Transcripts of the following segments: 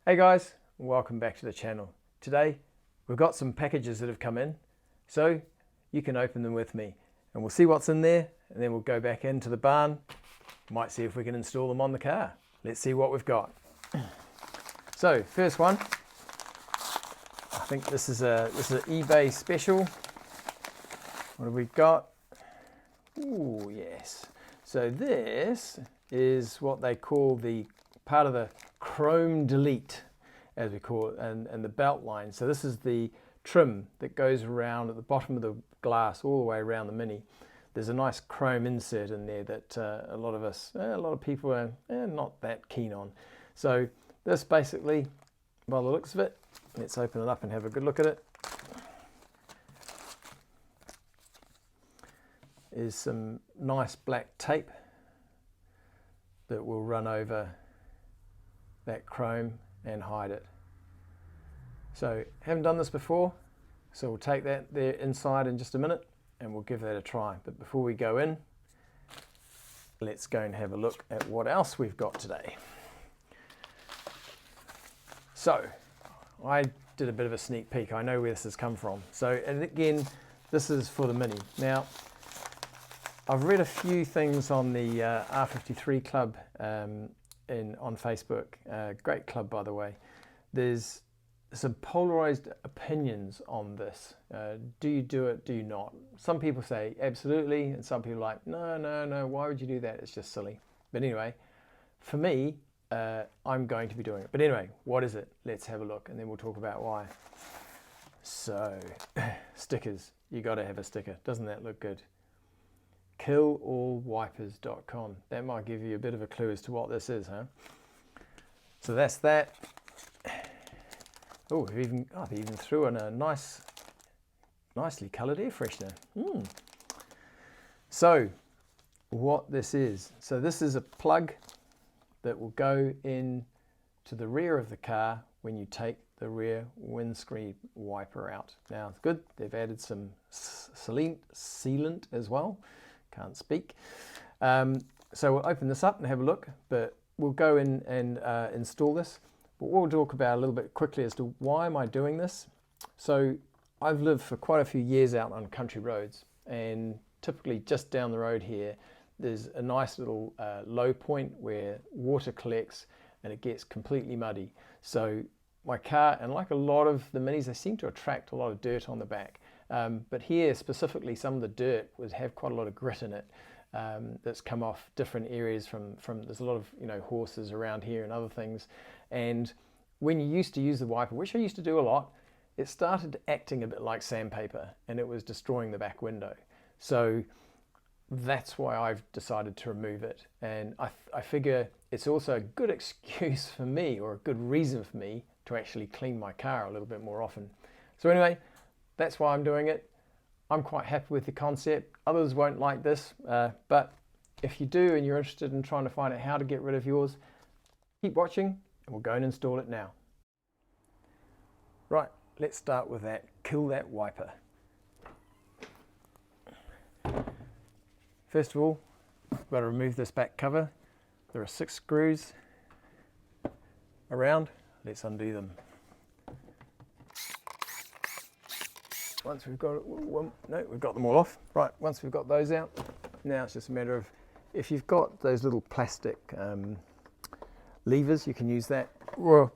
Hey guys, welcome back to the channel. Today we've got some packages that have come in, so you can open them with me and we'll see what's in there, and then we'll go back into the barn, might see if we can install them on the car. Let's see what we've got. So first one, I think this is an eBay special. What have we got? Ooh, yes. So this is what they call the part of the chrome delete, as we call it, and the Beltline. So this is the trim that goes around at the bottom of the glass all the way around the Mini. There's a nice chrome insert in there that a lot of people are not that keen on. So this basically, by the looks of it, let's open it up and have a good look at it, is some nice black tape that will run over that chrome and hide it. So haven't done this before, so we'll take that there inside in just a minute and we'll give that a try. But before we go in, let's go and have a look at what else we've got today. So I did a bit of a sneak peek. I know where this has come from. So, and again, this is for the Mini. Now, I've read a few things on the R53 club on Facebook. Great club, by the way. There's some polarized opinions on this. Do you do it? Do you not? Some people say absolutely, and some people are like, no, why would you do that? It's just silly. But anyway, for me, I'm going to be doing it. But anyway, what is it? Let's have a look, and then we'll talk about why. So, stickers. You got to have a sticker. Doesn't that look good? KillAllWipers.com. That might give you a bit of a clue as to what this is, huh? So that's that. Oh, they even threw in a nicely coloured air freshener. So, what this is. So this is a plug that will go in to the rear of the car when you take the rear windscreen wiper out. Now, it's good. They've added some sealant as well. Can't speak. So we'll open this up and have a look, but we'll go in and install this. But what we'll talk about a little bit quickly as to why am I doing this. So I've lived for quite a few years out on country roads, and typically just down the road here, there's a nice little low point where water collects and it gets completely muddy. So my car, and like a lot of the Minis, they seem to attract a lot of dirt on the back. But here specifically, some of the dirt would have quite a lot of grit in it that's come off different areas from there's a lot of horses around here and other things. And when you used to use the wiper, which I used to do a lot, it started acting a bit like sandpaper and it was destroying the back window. So that's why I've decided to remove it. And I figure it's also a good excuse for me, or a good reason for me, to actually clean my car a little bit more often. So anyway, that's why I'm doing it. I'm quite happy with the concept. Others won't like this, but if you do and you're interested in trying to find out how to get rid of yours, keep watching and we'll go and install it now. Right, let's start with that. Kill that wiper. First of all, we've got to remove this back cover. There are 6 screws around. Let's undo them. Once we've got we've got them all off. Right, once we've got those out, now it's just a matter of, if you've got those little plastic levers, you can use that. Or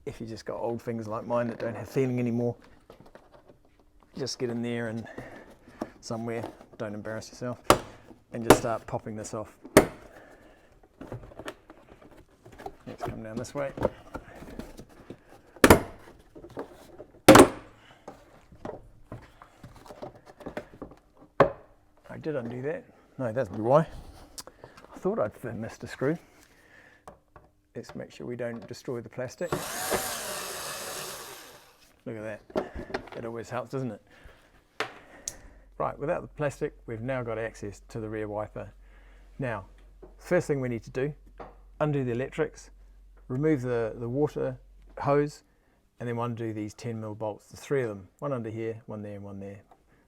if you just got old fingers like mine that don't have feeling anymore, just get in there and somewhere, don't embarrass yourself, and just start popping this off. Let's come down this way. I did undo that. No, that's why. I thought I'd missed a screw. Let's make sure we don't destroy the plastic. Look at that. It always helps, doesn't it? Right, without the plastic, we've now got access to the rear wiper. Now, first thing we need to do, undo the electrics, remove the water hose, and then undo these 10mm bolts. There's 3 of them, one under here, one there, and one there.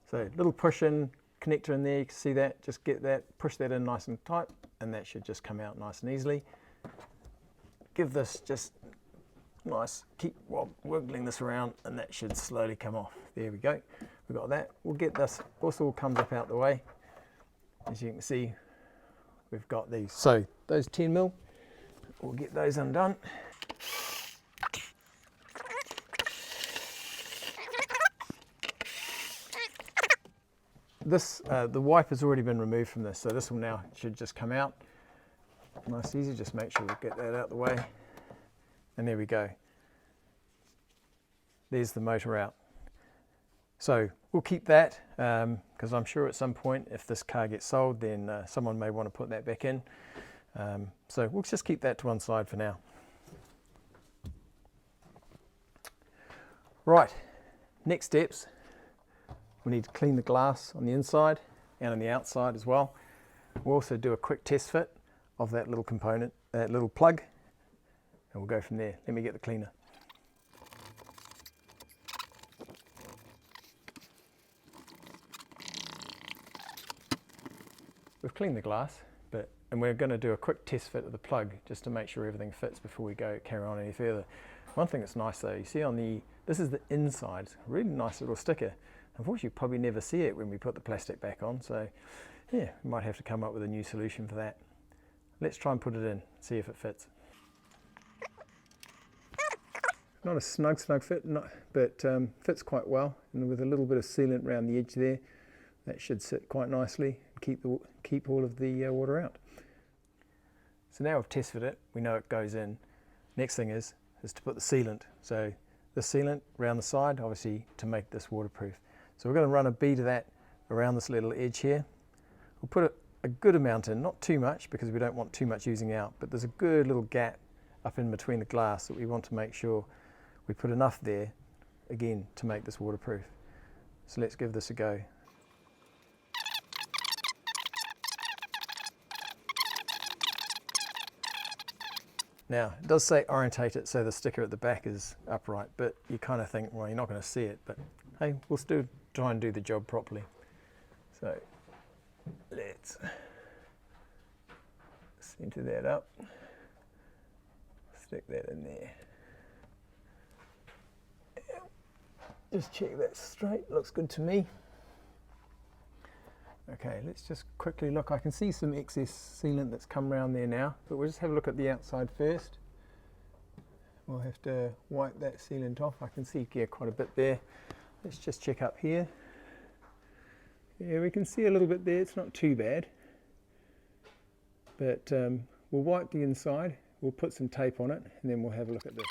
So little push in connector in there, you can see that. Just get that, push that in nice and tight, and that should just come out nice and easily. give this just nice, keep wiggling this around, and that should slowly come off. There we go, we've got that. We'll get this, this all comes up out the way. As you can see, we've got these. So those 10mm, we'll get those undone. This, the wiper's already been removed from this, so this will now should just come out. Nice easy, just make sure we get that out of the way. And there we go. There's the motor out. So we'll keep that, because I'm sure at some point if this car gets sold, then someone may want to put that back in. So we'll just keep that to one side for now. Right, next steps. We need to clean the glass on the inside and on the outside as well. We'll also do a quick test fit of that little component, that little plug, and we'll go from there. Let me get the cleaner. We've cleaned the glass, and we're going to do a quick test fit of the plug just to make sure everything fits before we carry on any further. One thing that's nice though, you see on this is the inside, really nice little sticker. Unfortunately, you probably never see it when we put the plastic back on, so yeah, we might have to come up with a new solution for that. Let's try and put it in, see if it fits. Not a snug fit, but fits quite well, and with a little bit of sealant around the edge there, that should sit quite nicely and keep all of the water out. So now we've tested it, we know it goes in. Next thing is to put the sealant. So the sealant around the side, obviously to make this waterproof. So we're going to run a bead of that around this little edge here. We'll put a good amount in, not too much because we don't want too much oozing out, but there's a good little gap up in between the glass that we want to make sure we put enough there, again, to make this waterproof. So let's give this a go. Now, it does say orientate it so the sticker at the back is upright, but you kind of think, well, you're not going to see it, but hey, we'll still try and do the job properly. So let's center that up, stick that in there. Just check that's straight, looks good to me. Okay, let's just quickly look. I can see some excess sealant that's come around there now, but we'll just have a look at the outside first. We'll have to wipe that sealant off. I can see quite a bit there. Let's just check up here. Yeah, we can see a little bit there. It's not too bad. But we'll wipe the inside. We'll put some tape on it, and then we'll have a look at this.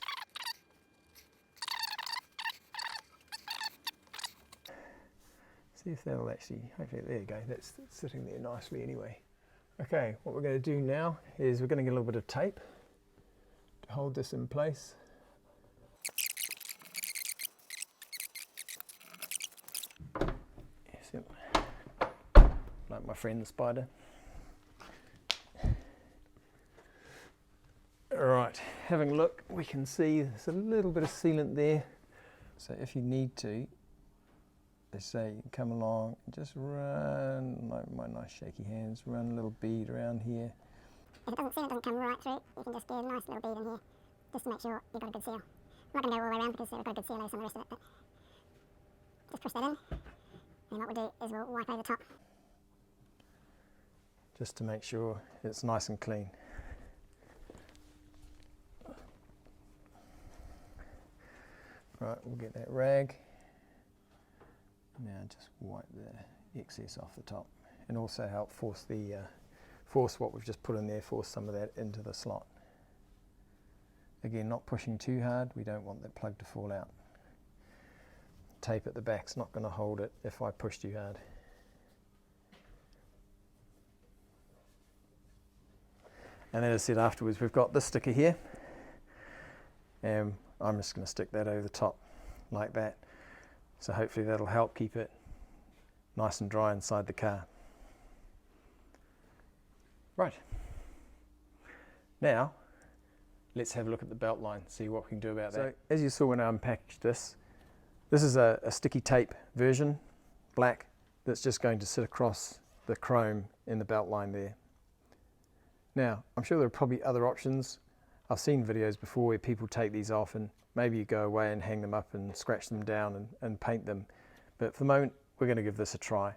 See if that'll actually, hopefully, there you go, that's sitting there nicely anyway. Okay, what we're going to do now is we're going to get a little bit of tape to hold this in place. Yes, yep. Like my friend the spider. Alright, having a look, we can see there's a little bit of sealant there. So if you need to, they say you can come along, just run, like my nice shaky hands, run a little bead around here. If it doesn't come right through, you can just get a nice little bead in here, just to make sure you've got a good seal. I'm not going to go all the way around because we've got a good seal over some of the rest of it, but just push that in, and what we'll do is we'll wipe over the top. Just to make sure it's nice and clean. Right, we'll get that rag. Now just wipe the excess off the top, and also help force what we've just put in there, force some of that into the slot. Again, not pushing too hard, we don't want that plug to fall out. Tape at the back's not going to hold it if I push too hard. And then as I said afterwards, we've got this sticker here, and I'm just going to stick that over the top like that. So hopefully that'll help keep it nice and dry inside the car. Right. Now, let's have a look at the Beltline, see what we can do about that. So, as you saw when I unpackaged this is a sticky tape version, black, that's just going to sit across the chrome in the Beltline there. Now, I'm sure there are probably other options. I've seen videos before where people take these off and maybe you go away and hang them up and scratch them down and paint them. But for the moment, we're going to give this a try.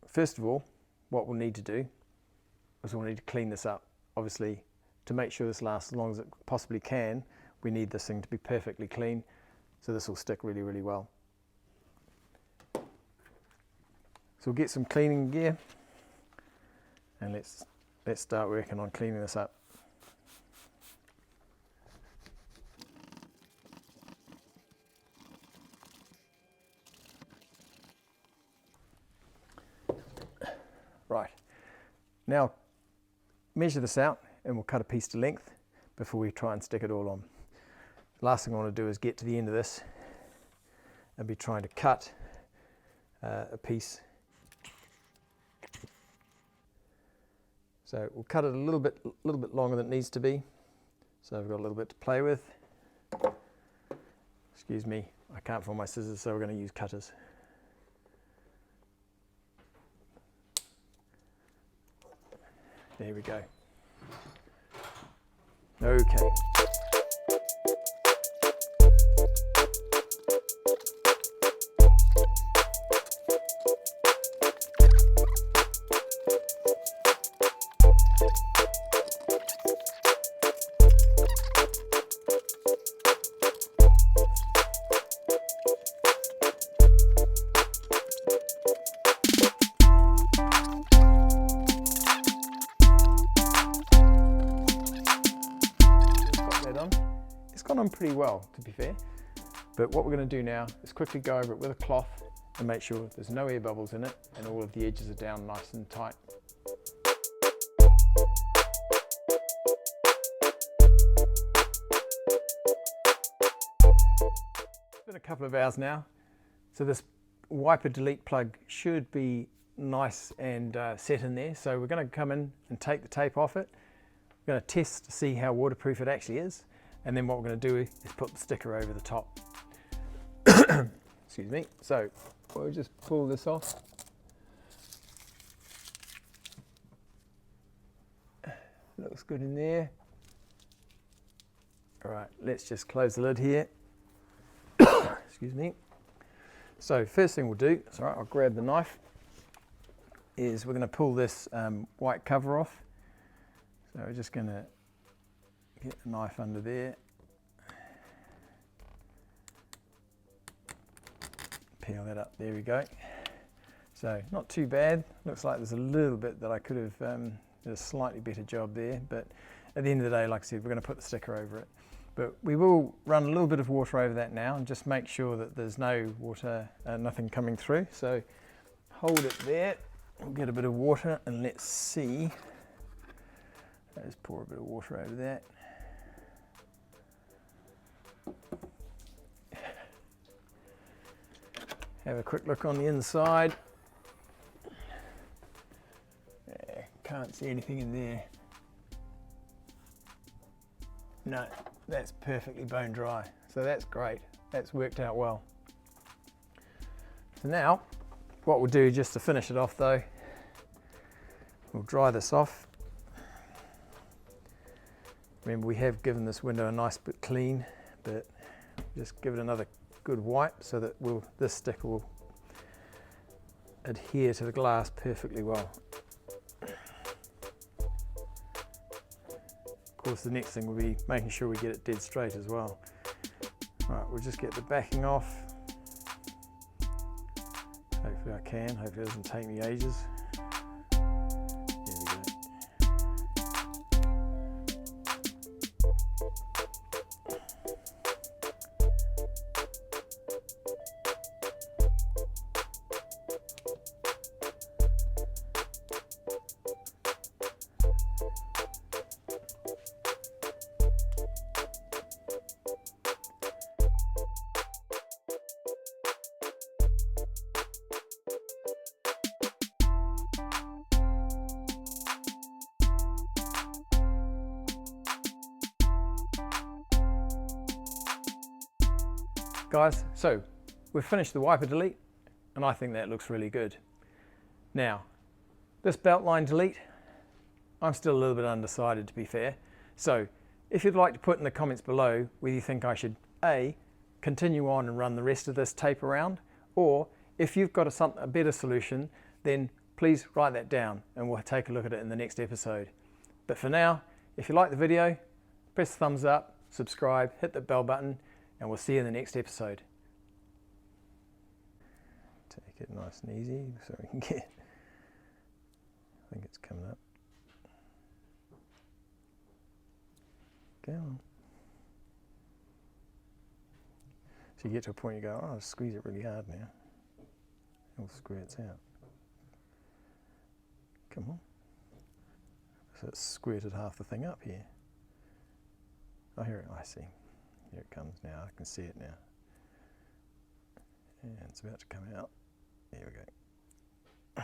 First of all, what we'll need to do is we'll need to clean this up. Obviously, to make sure this lasts as long as it possibly can, we need this thing to be perfectly clean, so this will stick really, really well. So we'll get some cleaning gear and let's start working on cleaning this up. Right, now measure this out and we'll cut a piece to length before we try and stick it all on. Last thing I want to do is get to the end of this and be trying to cut a piece. So we'll cut it a little bit longer than it needs to be. So I've got a little bit to play with. Excuse me, I can't find my scissors, so we're going to use cutters. There we go. Okay. It's gone on pretty well, to be fair, but what we're going to do now is quickly go over it with a cloth and make sure there's no air bubbles in it and all of the edges are down nice and tight. It's been a couple of hours now, so this wiper delete plug should be nice and set in there. So we're going to come in and take the tape off it. We're going to test to see how waterproof it actually is. And then what we're going to do is put the sticker over the top. Excuse me. So we'll just pull this off. Looks good in there. All right, let's just close the lid here. Excuse me. So first thing we'll do, it's all right, I'll grab the knife, is we're going to pull this white cover off. So we're just going to get the knife under there, peel that up, there we go. So not too bad, looks like there's a little bit that I could have did a slightly better job there, but at the end of the day, like I said, we're going to put the sticker over it. But we will run a little bit of water over that now and just make sure that there's no water, nothing coming through. So hold it there, we'll get a bit of water and let's see. Let's pour a bit of water over that. Have a quick look on the inside. Yeah, can't see anything in there. No, that's perfectly bone dry. So that's great. That's worked out well. So now, what we'll do just to finish it off though, we'll dry this off. Remember, we have given this window a nice bit clean, but just give it another good wipe so that this sticker will adhere to the glass perfectly well. Of course, the next thing will be making sure we get it dead straight as well. Right, we'll just get the backing off. Hopefully I can, hopefully it doesn't take me ages. There we go. Guys, so we've finished the wiper delete and I think that looks really good. Now, this Beltline delete, I'm still a little bit undecided, to be fair. So if you'd like to put in the comments below whether you think I should A, continue on and run the rest of this tape around, or if you've got a better solution, then please write that down and we'll take a look at it in the next episode. But for now, if you like the video, press the thumbs up, subscribe, hit the bell button, and we'll see you in the next episode. Take it nice and easy so we can get, I think it's coming up. Go on. So you get to a point you go, oh, I'll squeeze it really hard now. It'll squirts out. Come on. So it's squirted half the thing up here. Oh, here, I see. Here it comes now. I can see it now. And it's about to come out. There we go.